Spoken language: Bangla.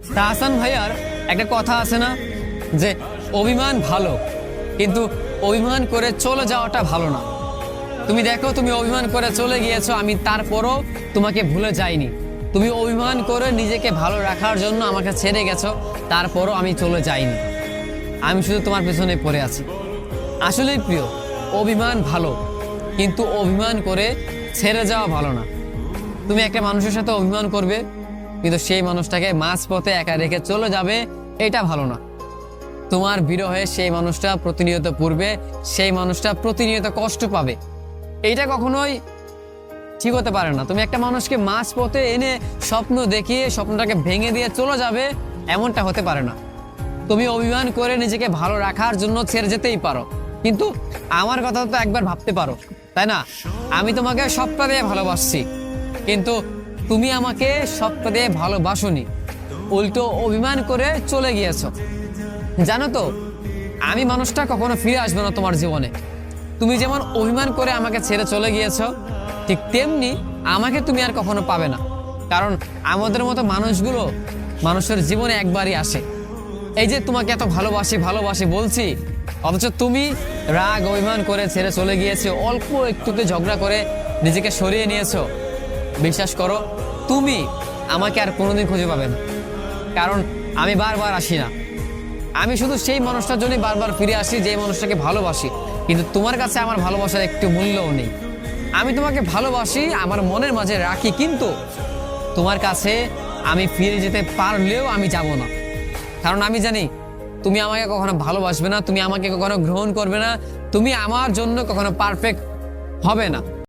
তাহসান ভাইয়ার একটা কথা আছে না যে অভিমান ভালো, কিন্তু অভিমান করে চলে যাওয়াটা ভালো না। তুমি দেখো, তুমি অভিমান করে চলে গিয়েছো, আমি তারপরও তোমাকে ভুলে যাইনি। তুমি অভিমান করে নিজেকে ভালো রাখার জন্য আমাকে ছেড়ে গেছো, তারপরও আমি চলে যাইনি। আমি শুধু তোমার পেছনে পড়ে আছি। আসলেই প্রিয়, অভিমান ভালো, কিন্তু অভিমান করে ছেড়ে যাওয়া ভালো না। তুমি একটা মানুষের সাথে অভিমান করবে, কিন্তু সেই মানুষটাকে মাঝপথে একা রেখে চলে যাবে, এটা ভালো না। তোমার বিরহে সেই মানুষটা প্রতিনিয়ত পড়বে, সেই মানুষটা প্রতিনিয়ত কষ্ট পাবে, এইটা কখনোই ঠিক হতে পারে না। তুমি একটা মানুষকে মাঝপথে এনে স্বপ্ন দেখিয়ে স্বপ্নটাকে ভেঙে দিয়ে চলে যাবে, এমনটা হতে পারে না। তুমি অভিমান করে নিজেকে ভালো রাখার জন্য ছেড়ে যেতেই পারো, কিন্তু আমার কথা তো একবার ভাবতে পারো, তাই না? আমি তোমাকে সবটা দিয়ে ভালোবাসছি, কিন্তু তুমি আমাকে সবটা দিয়ে ভালোবাসোনি, উল্টো অভিমান করে চলে গিয়েছো। জানো তো, আমি মানুষটা কখনো ফিরে আসবে না তোমার জীবনে। তুমি যেমন অভিমান করে আমাকে ছেড়ে চলে গিয়েছো, ঠিক তেমনি আমাকে তুমি আর কখনো পাবে না। কারণ আমাদের মতো মানুষগুলো মানুষের জীবনে একবারই আসে। এই যে তোমাকে এত ভালোবাসি ভালোবাসি বলছি, অথচ তুমি রাগ অভিমান করে ছেড়ে চলে গিয়েছো, অল্প একটুতে ঝগড়া করে নিজেকে সরিয়ে নিয়েছো। বিশ্বাস করো, তুমি আমাকে আর কোনোদিন খুঁজে পাবে না, কারণ আমি বারবার আসি না। আমি শুধু সেই মানুষটার জন্যই বারবার ফিরে আসি যে মানুষটাকে ভালোবাসি, কিন্তু তোমার কাছে আমার ভালোবাসার একটু মূল্যও নেই। আমি তোমাকে ভালোবাসি, আমার মনের মাঝে রাখি, কিন্তু তোমার কাছে আমি ফিরে যেতে পারলেও আমি যাব না। কারণ আমি জানি তুমি আমাকে কখনো ভালোবাসবে না, তুমি আমাকে কখনো গ্রহণ করবে না, তুমি আমার জন্য কখনো পারফেক্ট হবে না।